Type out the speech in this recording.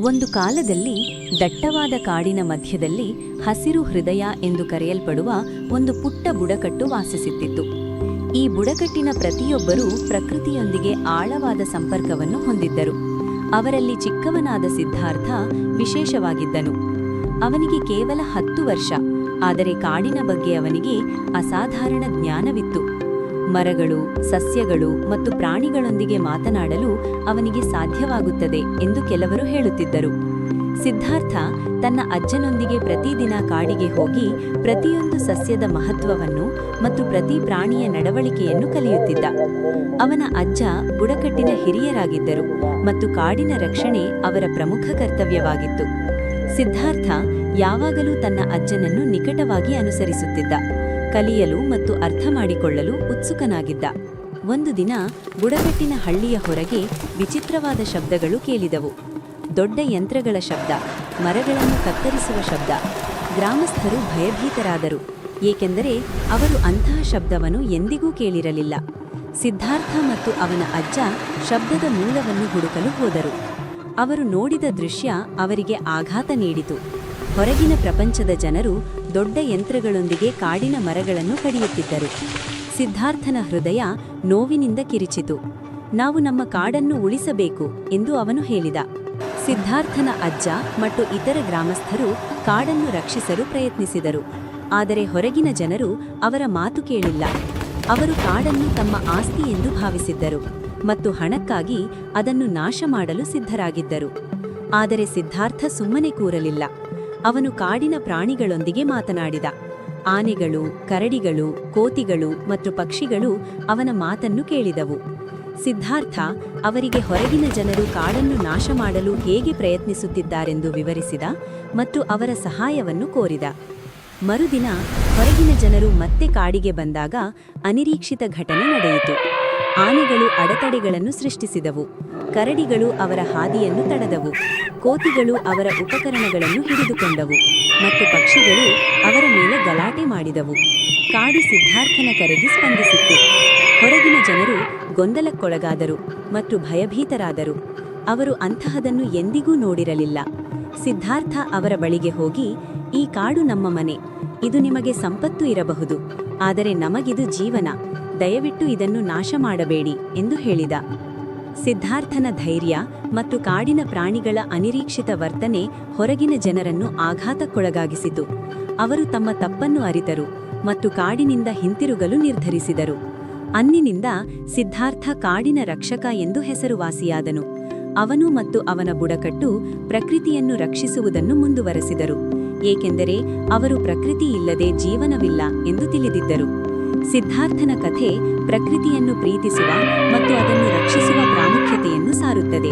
ಒಂದು ಕಾಲದಲ್ಲಿ ದಟ್ಟವಾದ ಕಾಡಿನ ಮಧ್ಯದಲ್ಲಿ ಹಸಿರು ಹೃದಯ ಎಂದು ಕರೆಯಲ್ಪಡುವ ಒಂದು ಪುಟ್ಟ ಬುಡಕಟ್ಟು ವಾಸಿಸುತ್ತಿತ್ತು. ಈ ಬುಡಕಟ್ಟಿನ ಪ್ರತಿಯೊಬ್ಬರೂ ಪ್ರಕೃತಿಯೊಂದಿಗೆ ಆಳವಾದ ಸಂಪರ್ಕವನ್ನು ಹೊಂದಿದ್ದರು. ಅವರಲ್ಲಿ ಚಿಕ್ಕವನಾದ ಸಿದ್ಧಾರ್ಥ ವಿಶೇಷವಾಗಿದ್ದನು. ಅವನಿಗೆ ಕೇವಲ 10 ವರ್ಷ, ಆದರೆ ಕಾಡಿನ ಬಗ್ಗೆ ಅವನಿಗೆ ಅಸಾಧಾರಣ ಜ್ಞಾನವಿತ್ತು. ಮರಗಳು, ಸಸ್ಯಗಳು ಮತ್ತು ಪ್ರಾಣಿಗಳೊಂದಿಗೆ ಮಾತನಾಡಲು ಅವನಿಗೆ ಸಾಧ್ಯವಾಗುತ್ತದೆ ಎಂದು ಕೆಲವರು ಹೇಳುತ್ತಿದ್ದರು. ಸಿದ್ಧಾರ್ಥ ತನ್ನ ಅಜ್ಜನೊಂದಿಗೆ ಪ್ರತಿದಿನ ಕಾಡಿಗೆ ಹೋಗಿ ಪ್ರತಿಯೊಂದು ಸಸ್ಯದ ಮಹತ್ವವನ್ನು ಮತ್ತು ಪ್ರತಿ ಪ್ರಾಣಿಯ ನಡವಳಿಕೆಯನ್ನು ಕಲಿಯುತ್ತಿದ್ದ. ಅವನ ಅಜ್ಜ ಬುಡಕಟ್ಟಿನ ಹಿರಿಯರಾಗಿದ್ದರು ಮತ್ತು ಕಾಡಿನ ರಕ್ಷಣೆ ಅವರ ಪ್ರಮುಖ ಕರ್ತವ್ಯವಾಗಿತ್ತು. ಸಿದ್ಧಾರ್ಥ ಯಾವಾಗಲೂ ತನ್ನ ಅಜ್ಜನನ್ನು ನಿಕಟವಾಗಿ ಅನುಸರಿಸುತ್ತಿದ್ದ, ಕಲಿಯಲು ಮತ್ತು ಅರ್ಥ ಮಾಡಿಕೊಳ್ಳಲು ಉತ್ಸುಕನಾಗಿದ್ದ. ಒಂದು ದಿನ ಬುಡಕಟ್ಟಿನ ಹಳ್ಳಿಯ ಹೊರಗೆ ವಿಚಿತ್ರವಾದ ಶಬ್ದಗಳು ಕೇಳಿದವು. ದೊಡ್ಡ ಯಂತ್ರಗಳ ಶಬ್ದ, ಮರಗಳನ್ನು ಕತ್ತರಿಸುವ ಶಬ್ದ. ಗ್ರಾಮಸ್ಥರು ಭಯಭೀತರಾದರು, ಏಕೆಂದರೆ ಅವರು ಅಂತಹ ಶಬ್ದವನ್ನು ಎಂದಿಗೂ ಕೇಳಿರಲಿಲ್ಲ. ಸಿದ್ಧಾರ್ಥ ಮತ್ತು ಅವನ ಅಜ್ಜ ಶಬ್ದದ ಮೂಲವನ್ನು ಹುಡುಕಲು ಹೋದರು. ಅವರು ನೋಡಿದ ದೃಶ್ಯ ಅವರಿಗೆ ಆಘಾತ ನೀಡಿತು. ಹೊರಗಿನ ಪ್ರಪಂಚದ ಜನರು ದೊಡ್ಡ ಯಂತ್ರಗಳೊಂದಿಗೆ ಕಾಡಿನ ಮರಗಳನ್ನು ಕಡಿಯುತ್ತಿದ್ದರು. ಸಿದ್ಧಾರ್ಥನ ಹೃದಯ ನೋವಿನಿಂದ ಕಿರಿಚಿತು. ನಾವು ನಮ್ಮ ಕಾಡನ್ನು ಉಳಿಸಬೇಕು ಎಂದು ಅವನು ಹೇಳಿದ. ಸಿದ್ಧಾರ್ಥನ ಅಜ್ಜ ಮತ್ತು ಇತರ ಗ್ರಾಮಸ್ಥರು ಕಾಡನ್ನು ರಕ್ಷಿಸಲು ಪ್ರಯತ್ನಿಸಿದರು, ಆದರೆ ಹೊರಗಿನ ಜನರು ಅವರ ಮಾತು ಕೇಳಿಲ್ಲ. ಅವರು ಕಾಡನ್ನು ತಮ್ಮ ಆಸ್ತಿ ಎಂದು ಭಾವಿಸಿದ್ದರು ಮತ್ತು ಹಣಕ್ಕಾಗಿ ಅದನ್ನು ನಾಶ ಮಾಡಲು ಸಿದ್ಧರಾಗಿದ್ದರು. ಆದರೆ ಸಿದ್ಧಾರ್ಥ ಸುಮ್ಮನೆ ಕೂರಲಿಲ್ಲ. ಅವನು ಕಾಡಿನ ಪ್ರಾಣಿಗಳೊಂದಿಗೆ ಮಾತನಾಡಿದ. ಆನೆಗಳು, ಕರಡಿಗಳು, ಕೋತಿಗಳು ಮತ್ತು ಪಕ್ಷಿಗಳು ಅವನ ಮಾತನ್ನು ಕೇಳಿದವು. ಸಿದ್ಧಾರ್ಥ ಅವರಿಗೆ ಹೊರಗಿನ ಜನರು ಕಾಡನ್ನು ನಾಶ ಮಾಡಲು ಹೇಗೆ ಪ್ರಯತ್ನಿಸುತ್ತಿದ್ದಾರೆಂದು ವಿವರಿಸಿದ ಮತ್ತು ಅವರ ಸಹಾಯವನ್ನು ಕೋರಿದ. ಮರುದಿನ ಹೊರಗಿನ ಜನರು ಮತ್ತೆ ಕಾಡಿಗೆ ಬಂದಾಗ ಅನಿರೀಕ್ಷಿತ ಘಟನೆ ನಡೆಯಿತು. ಆನೆಗಳು ಅಡೆತಡೆಗಳನ್ನು ಸೃಷ್ಟಿಸಿದವು, ಕರಡಿಗಳು ಅವರ ಹಾದಿಯನ್ನು ತಡೆದವು, ಕೋತಿಗಳು ಅವರ ಉಪಕರಣಗಳನ್ನು ಹಿಡಿದುಕೊಂಡವು ಮತ್ತು ಪಕ್ಷಿಗಳು ಅವರ ಮೇಲೆ ಗಲಾಟೆ ಮಾಡಿದವು. ಕಾಡು ಸಿದ್ಧಾರ್ಥನ ಕರೆಗೆ ಸ್ಪಂದಿಸಿತ್ತು. ಹೊರಗಿನ ಜನರು ಗೊಂದಲಕ್ಕೊಳಗಾದರು ಮತ್ತು ಭಯಭೀತರಾದರು. ಅವರು ಅಂತಹದನ್ನು ಎಂದಿಗೂ ನೋಡಿರಲಿಲ್ಲ. ಸಿದ್ಧಾರ್ಥ ಅವರ ಬಳಿಗೆ ಹೋಗಿ, ಈ ಕಾಡು ನಮ್ಮ ಮನೆ, ಇದು ನಿಮಗೆ ಸಂಪತ್ತು ಇರಬಹುದು, ಆದರೆ ನಮಗಿದು ಜೀವನ, ದಯವಿಟ್ಟು ಇದನ್ನು ನಾಶ ಮಾಡಬೇಡಿ ಎಂದು ಹೇಳಿದ. ಸಿದ್ಧಾರ್ಥನ ಧೈರ್ಯ ಮತ್ತು ಕಾಡಿನ ಪ್ರಾಣಿಗಳ ಅನಿರೀಕ್ಷಿತ ವರ್ತನೆ ಹೊರಗಿನ ಜನರನ್ನು ಆಘಾತಕ್ಕೊಳಗಾಗಿಸಿತು. ಅವರು ತಮ್ಮ ತಪ್ಪನ್ನು ಅರಿತರು ಮತ್ತು ಕಾಡಿನಿಂದ ಹಿಂತಿರುಗಲು ನಿರ್ಧರಿಸಿದರು. ಅಂದಿನಿಂದ ಸಿದ್ಧಾರ್ಥ ಕಾಡಿನ ರಕ್ಷಕ ಎಂದು ಹೆಸರುವಾಸಿಯಾದನು. ಅವನು ಮತ್ತು ಅವನ ಬುಡಕಟ್ಟು ಪ್ರಕೃತಿಯನ್ನು ರಕ್ಷಿಸುವುದನ್ನು ಮುಂದುವರೆಸಿದರು, ಏಕೆಂದರೆ ಅವರು ಪ್ರಕೃತಿ ಇಲ್ಲದೆ ಜೀವನವಿಲ್ಲ ಎಂದು ತಿಳಿದಿದ್ದರು. ಸಿದ್ಧಾರ್ಥನ ಕಥೆ ಪ್ರಕೃತಿಯನ್ನು ಪ್ರೀತಿಸುವ ಮತ್ತು ಅದನ್ನು ರಕ್ಷಿಸುವ ಪ್ರಾಮುಖ್ಯತೆಯನ್ನು ಸಾರುತ್ತದೆ.